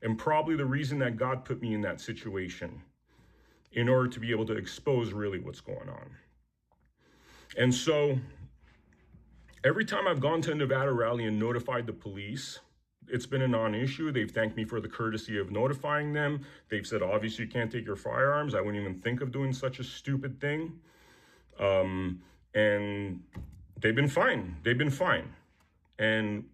and probably the reason that God put me in that situation in order to be able to expose really what's going on. And so every time I've gone to a Nevada rally and notified the police, it's been a non-issue. They've thanked me for the courtesy of notifying them. They've said, obviously, you can't take your firearms. I wouldn't even think of doing such a stupid thing. And they've been fine. They've been fine. And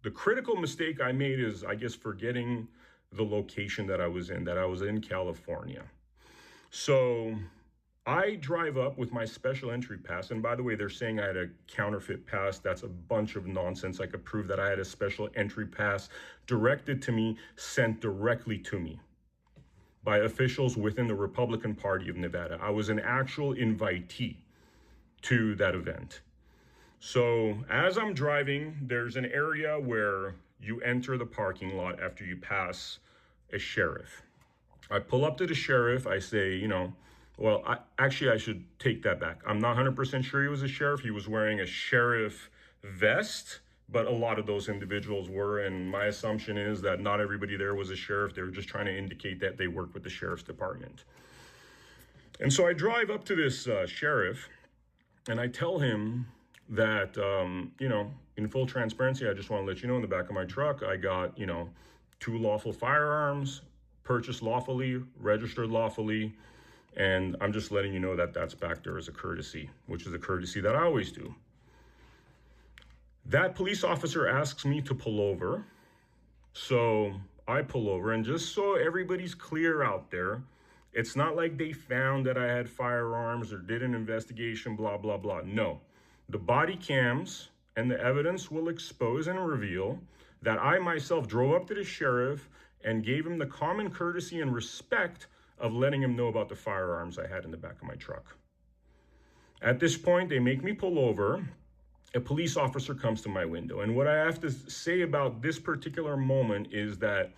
the critical mistake I made is, I guess, forgetting the location that I was in California. So I drive up with my special entry pass. And by the way, they're saying I had a counterfeit pass. That's a bunch of nonsense. I could prove that I had a special entry pass directed to me, sent directly to me by officials within the Republican Party of Nevada. I was an actual invitee to that event. So as I'm driving, there's an area where you enter the parking lot after you pass a sheriff. I pull up to the sheriff. I say, well, I should take that back. I'm not 100% sure he was a sheriff. He was wearing a sheriff vest, but a lot of those individuals were. And my assumption is that not everybody there was a sheriff. They were just trying to indicate that they worked with the sheriff's department. And so I drive up to this sheriff and I tell him that, in full transparency, I just want to let you know, in the back of my truck, I got, 2 lawful firearms, purchased lawfully, registered lawfully, and I'm just letting you know that that's back there as a courtesy, which is a courtesy that I always do. That police officer asks me to pull over, so I pull over, and just so everybody's clear out there, it's not like they found that I had firearms or did an investigation, blah, blah, blah. No. The body cams and the evidence will expose and reveal that I myself drove up to the sheriff and gave him the common courtesy and respect of letting him know about the firearms I had in the back of my truck. At this point, they make me pull over. A police officer comes to my window. And what I have to say about this particular moment is that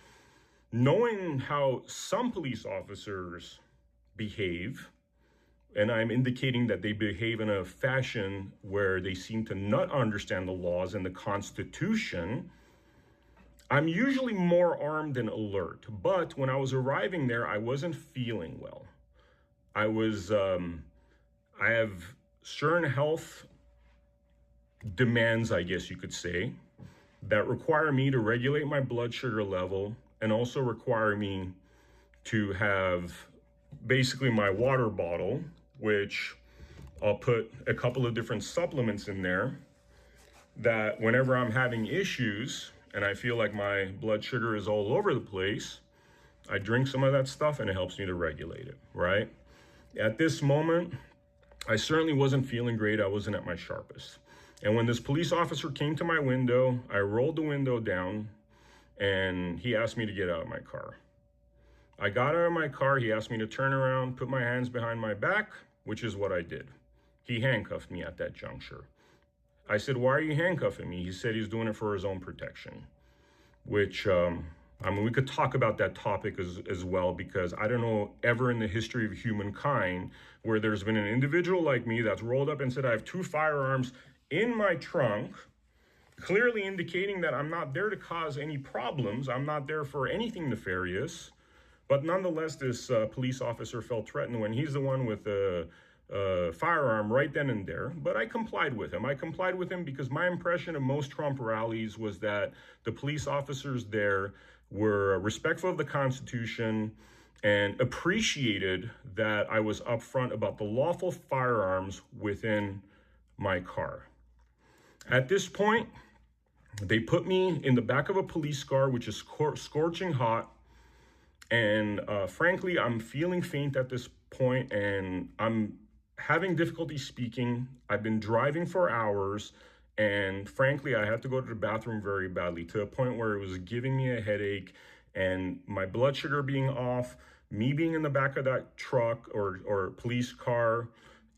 knowing how some police officers behave, and I'm indicating that they behave in a fashion where they seem to not understand the laws and the Constitution, I'm usually more armed and alert. But when I was arriving there, I wasn't feeling well. I have certain health demands, I guess you could say, that require me to regulate my blood sugar level and also require me to have basically my water bottle, which I'll put a couple of different supplements in there, that whenever I'm having issues and I feel like my blood sugar is all over the place, I drink some of that stuff and it helps me to regulate it, right? At this moment, I certainly wasn't feeling great. I wasn't at my sharpest. And when this police officer came to my window, I rolled the window down and he asked me to get out of my car. I got out of my car. He asked me to turn around, put my hands behind my back, which is what I did. He handcuffed me at that juncture. I said, why are you handcuffing me? He said he's doing it for his own protection, which, we could talk about that topic as well, because I don't know ever in the history of humankind where there's been an individual like me that's rolled up and said, I have 2 firearms in my trunk, clearly indicating that I'm not there to cause any problems. I'm not there for anything nefarious. But nonetheless, this police officer felt threatened when he's the one with the firearm right then and there. But I complied with him. I complied with him because my impression of most Trump rallies was that the police officers there were respectful of the Constitution and appreciated that I was upfront about the lawful firearms within my car. At this point, they put me in the back of a police car, which is scorching hot. And frankly, I'm feeling faint at this point, and I'm having difficulty speaking. I've been driving for hours, and frankly, I had to go to the bathroom very badly, to a point where it was giving me a headache, and my blood sugar being off, me being in the back of that truck or police car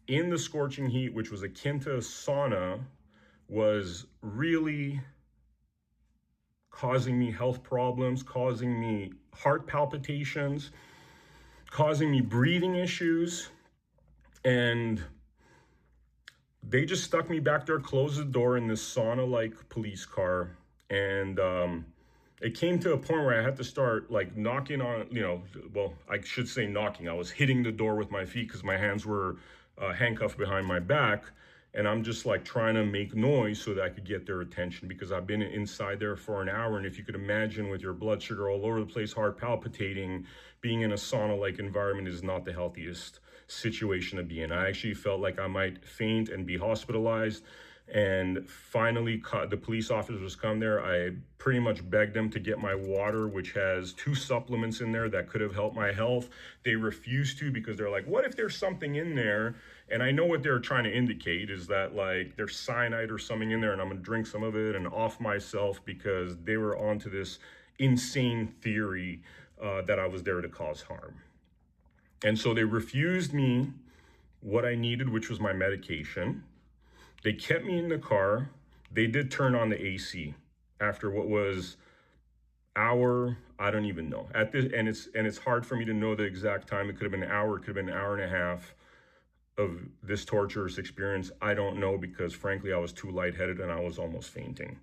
in the scorching heat, which was akin to a sauna, was really causing me health problems, causing me heart palpitations, causing me breathing issues. And they just stuck me back there, closed the door in this sauna-like police car. And it came to a point where I had to start like knocking on, well, I should say knocking. I was hitting the door with my feet because my hands were handcuffed behind my back. And I'm just like trying to make noise so that I could get their attention, because I've been inside there for an hour. And if you could imagine, with your blood sugar all over the place, heart palpitating, being in a sauna-like environment is not the healthiest situation to be in. I actually felt like I might faint and be hospitalized. And finally, the police officers come there. I pretty much begged them to get my water, which has 2 supplements in there that could have helped my health. They refused to, because they're like, what if there's something in there? And I know what they're trying to indicate is that like there's cyanide or something in there, and I'm gonna drink some of it and off myself, because they were onto this insane theory that I was there to cause harm. And so they refused me what I needed, which was my medication. They kept me in the car. They did turn on the AC after what was hour, I don't even know. And it's hard for me to know the exact time. It could have been an hour, it could have been an hour and a half of this torturous experience. I don't know, because frankly, I was too lightheaded and I was almost fainting.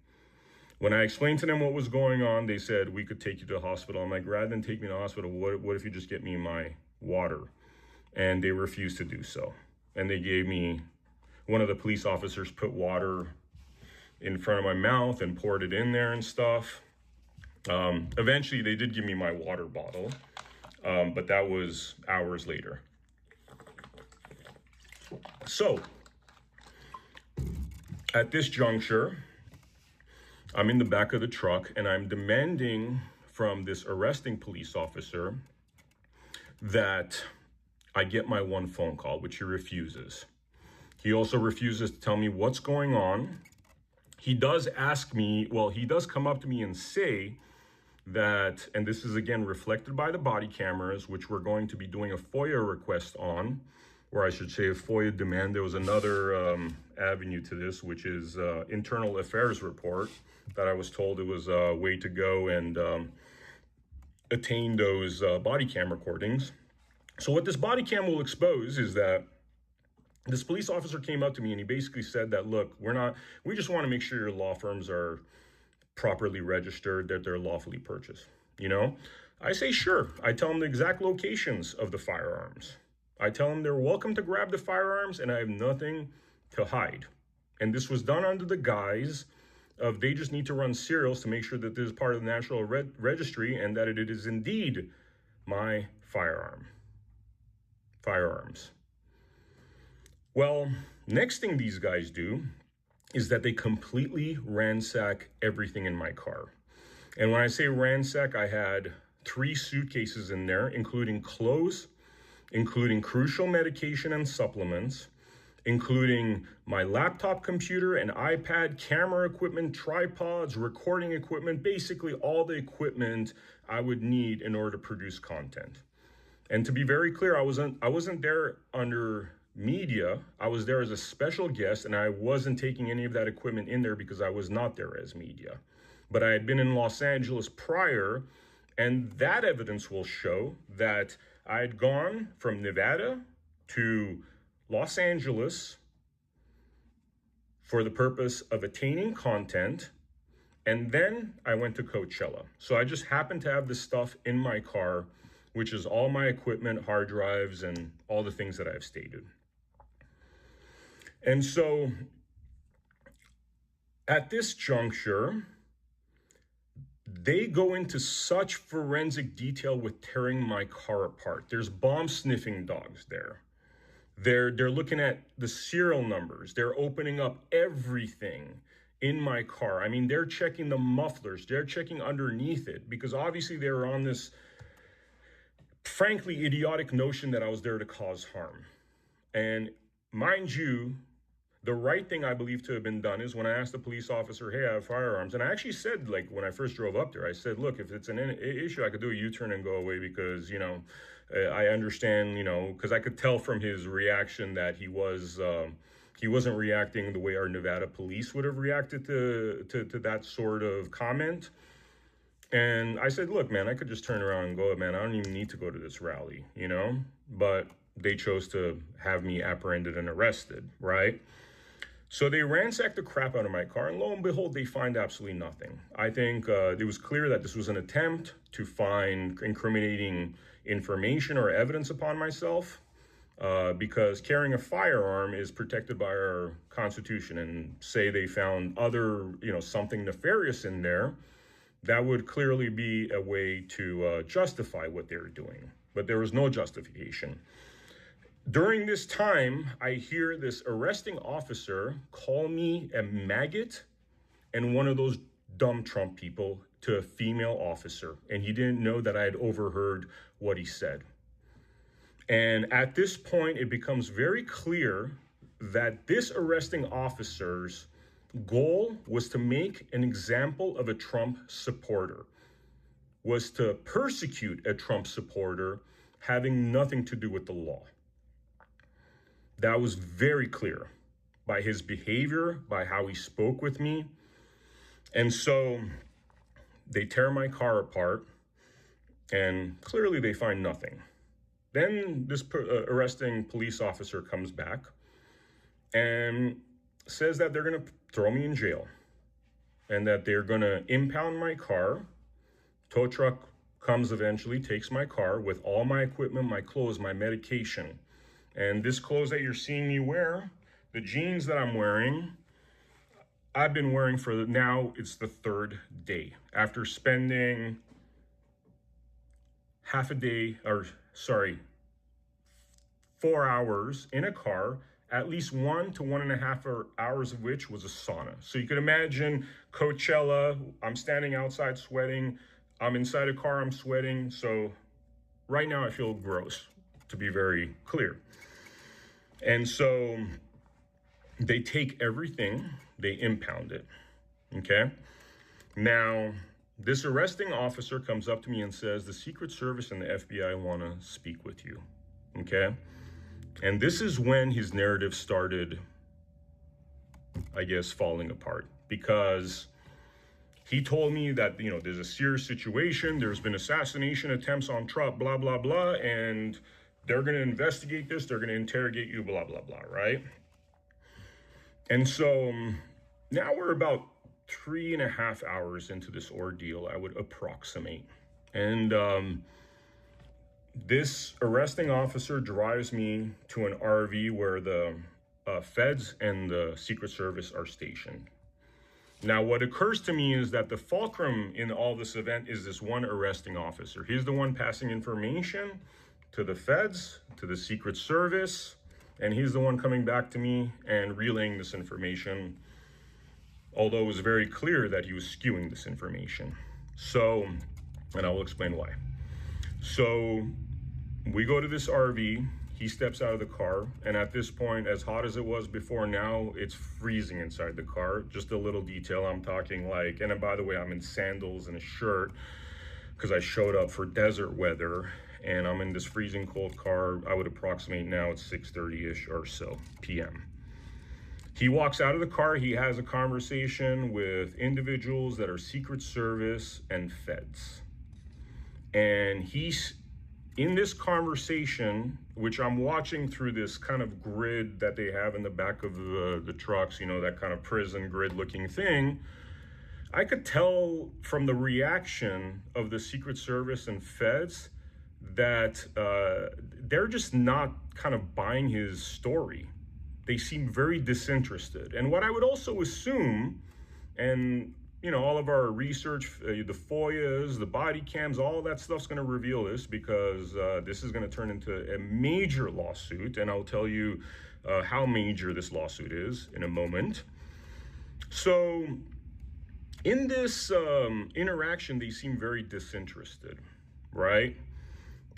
When I explained to them what was going on, they said, we could take you to the hospital. I'm like, rather than take me to the hospital, what if you just get me my water? And they refused to do so. And they gave me, one of the police officers put water in front of my mouth and poured it in there and stuff. Eventually, they did give me my water bottle, but that was hours later. So, at this juncture, I'm in the back of the truck and I'm demanding from this arresting police officer that I get my one phone call, which he refuses. He also refuses to tell me what's going on. He does ask me, well, he does come up to me and say that, and this is again reflected by the body cameras, which we're going to be doing a FOIA request on, or I should say a FOIA demand. There was another avenue to this, which is internal affairs report, that I was told it was a way to go and attain those body cam recordings. So what this body cam will expose is that this police officer came up to me and he basically said that, look, we just want to make sure your law firms are properly registered, that they're lawfully purchased. I say, sure. I tell them the exact locations of the firearms. I tell them they're welcome to grab the firearms and I have nothing to hide. And this was done under the guise of they just need to run serials to make sure that this is part of the National Registry and that it is indeed my firearms. Well, next thing these guys do is that they completely ransack everything in my car. And when I say ransack, I had 3 suitcases in there, including clothes, including crucial medication and supplements, including my laptop computer and iPad, camera equipment, tripods, recording equipment, basically all the equipment I would need in order to produce content. And to be very clear, I wasn't there under media. I was there as a special guest, and I wasn't taking any of that equipment in there because I was not there as media. But I had been in Los Angeles prior, and that evidence will show that I had gone from Nevada to Los Angeles for the purpose of attaining content, and then I went to Coachella. So I just happened to have this stuff in my car, which is all my equipment, hard drives, and all the things that I've stated. And so at this juncture, they go into such forensic detail with tearing my car apart. There's bomb sniffing dogs there. They're looking at the serial numbers. They're opening up everything in my car. I mean, they're checking the mufflers. They're checking underneath it, because obviously they were on this, frankly, idiotic notion that I was there to cause harm. And mind you, the right thing I believe to have been done is when I asked the police officer, hey, I have firearms. And I actually said, like, when I first drove up there, I said, look, if it's an issue, I could do a U-turn and go away, because, I understand, because I could tell from his reaction that he wasn't reacting the way our Nevada police would have reacted to that sort of comment. And I said, look, man, I could just turn around and go, man, I don't even need to go to this rally, But they chose to have me apprehended and arrested, right? So they ransacked the crap out of my car, and lo and behold, they find absolutely nothing. I think it was clear that this was an attempt to find incriminating information or evidence upon myself, because carrying a firearm is protected by our Constitution. And say they found other, something nefarious in there, that would clearly be a way to justify what they were doing. But there was no justification. During this time, I hear this arresting officer call me a maggot and one of those dumb Trump people to a female officer. And he didn't know that I had overheard what he said. And at this point, it becomes very clear that this arresting officer's goal was to make an example of a Trump supporter, was to persecute a Trump supporter having nothing to do with the law. That was very clear by his behavior, by how he spoke with me. And so they tear my car apart, and clearly they find nothing. Then this arresting police officer comes back and says that they're going to throw me in jail and that they're going to impound my car. Tow truck comes eventually, takes my car with all my equipment, my clothes, my medication. And this clothes that you're seeing me wear, the jeans that I'm wearing, I've been wearing for now, it's the third day. After spending 4 hours in a car, at least 1 to 1.5 hours of which was a sauna. So you could imagine Coachella, I'm standing outside sweating, I'm inside a car, I'm sweating. So right now I feel gross, to be very clear. And so they take everything, they impound it, okay? Now, this arresting officer comes up to me and says, the Secret Service and the FBI want to speak with you, okay? And this is when his narrative started, I guess, falling apart, because he told me that, there's a serious situation, there's been assassination attempts on Trump, blah, blah, blah, and they're going to investigate this, they're going to interrogate you, blah, blah, blah, right? And so now we're about 3.5 hours into this ordeal, I would approximate. And this arresting officer drives me to an RV where the feds and the Secret Service are stationed. Now, what occurs to me is that the fulcrum in all this event is this one arresting officer. He's the one passing information to the feds, to the Secret Service, and he's the one coming back to me and relaying this information, although it was very clear that he was skewing this information. So, and I will explain why. So we go to this RV, he steps out of the car, and at this point, as hot as it was before, now it's freezing inside the car. Just a little detail, I'm talking like, and by the way, I'm in sandals and a shirt because I showed up for desert weather, and I'm in this freezing cold car. I would approximate now it's 6:30-ish or so p.m. He walks out of the car, he has a conversation with individuals that are Secret Service and feds. And he's in this conversation, which I'm watching through this kind of grid that they have in the back of the trucks, that kind of prison grid looking thing. I could tell from the reaction of the Secret Service and feds that they're just not kind of buying his story. They seem very disinterested. And what I would also assume, and all of our research, the FOIAs, the body cams, all that stuff's going to reveal this, because this is going to turn into a major lawsuit. And I'll tell you how major this lawsuit is in a moment. So in this interaction, they seem very disinterested, right?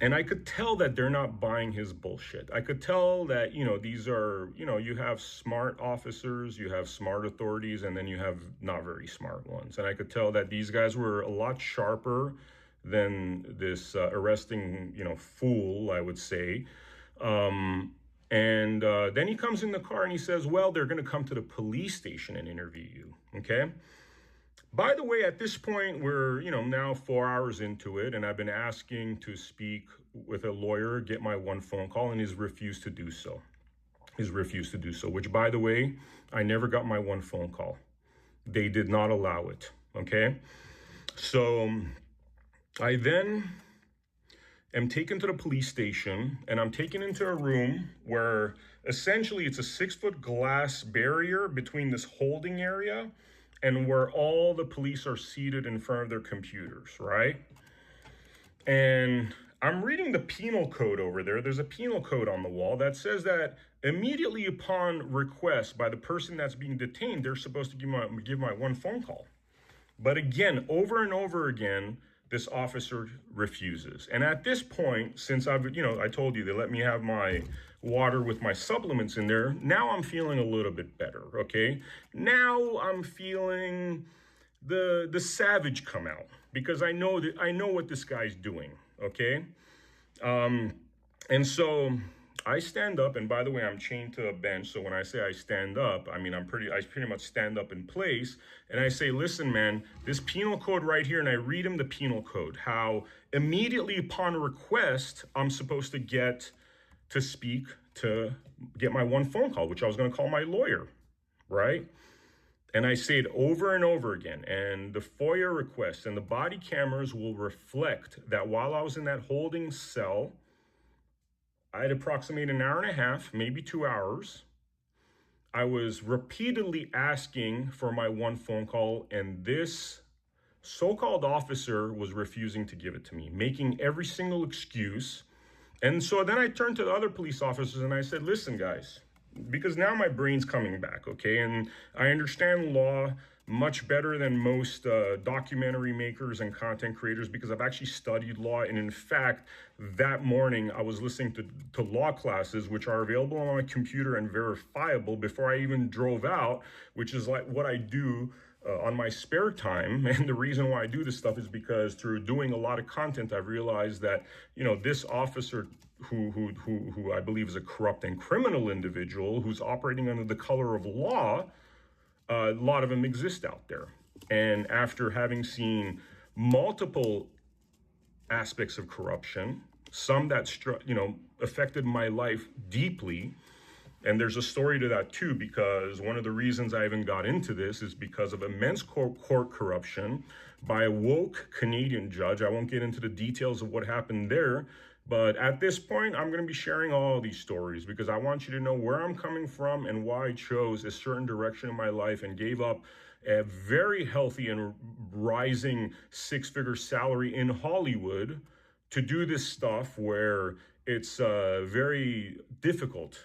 And I could tell that they're not buying his bullshit. I could tell that, these are, you have smart officers, you have smart authorities, and then you have not very smart ones. And I could tell that these guys were a lot sharper than this arresting, fool, I would say. And then he comes in the car and he says, well, they're going to come to the police station and interview you, okay? By the way, at this point, we're, now 4 hours into it, and I've been asking to speak with a lawyer, get my one phone call, and he's refused to do so. is refused to do so, which, by the way, I never got my one phone call. They did not allow it, okay? So I then am taken to the police station, and I'm taken into a room where essentially it's a 6-foot glass barrier between this holding area and where all the police are seated in front of their computers, right? And I'm reading the penal code over there. There's a penal code on the wall that says that immediately upon request by the person that's being detained, they're supposed to give my one phone call. But again, over and over again, this officer refuses. And at this point, since I told you they let me have my water with my supplements in there, now I'm feeling a little bit better, okay? Now I'm feeling the savage come out, because I know what this guy's doing, okay? And so I stand up, and by the way, I'm chained to a bench. So when I say I stand up, I mean I pretty much stand up in place, and I say, listen, man, this penal code right here, and I read him the penal code, how immediately upon request, I'm supposed to get to speak to get my one phone call, which I was going to call my lawyer, right? And I say it over and over again. And the FOIA requests and the body cameras will reflect that while I was in that holding cell, I had approximately an hour and a half, maybe 2 hours. I was repeatedly asking for my one phone call, and this so-called officer was refusing to give it to me, making every single excuse. And so then I turned to the other police officers and I said, listen, guys, because now my brain's coming back, okay? And I understand law much better than most documentary makers and content creators, because I've actually studied law. And in fact, that morning I was listening to law classes, which are available on my computer and verifiable, before I even drove out, which is like what I do on my spare time. And the reason why I do this stuff is because through doing a lot of content, I've realized that, this officer who I believe is a corrupt and criminal individual who's operating under the color of law, a lot of them exist out there. And after having seen multiple aspects of corruption, some that affected my life deeply. And there's a story to that too, because one of the reasons I even got into this is because of immense court corruption by a woke Canadian judge. I won't get into the details of what happened there, but at this point, I'm going to be sharing all of these stories because I want you to know where I'm coming from and why I chose a certain direction in my life and gave up a very healthy and rising 6-figure salary in Hollywood to do this stuff where it's very difficult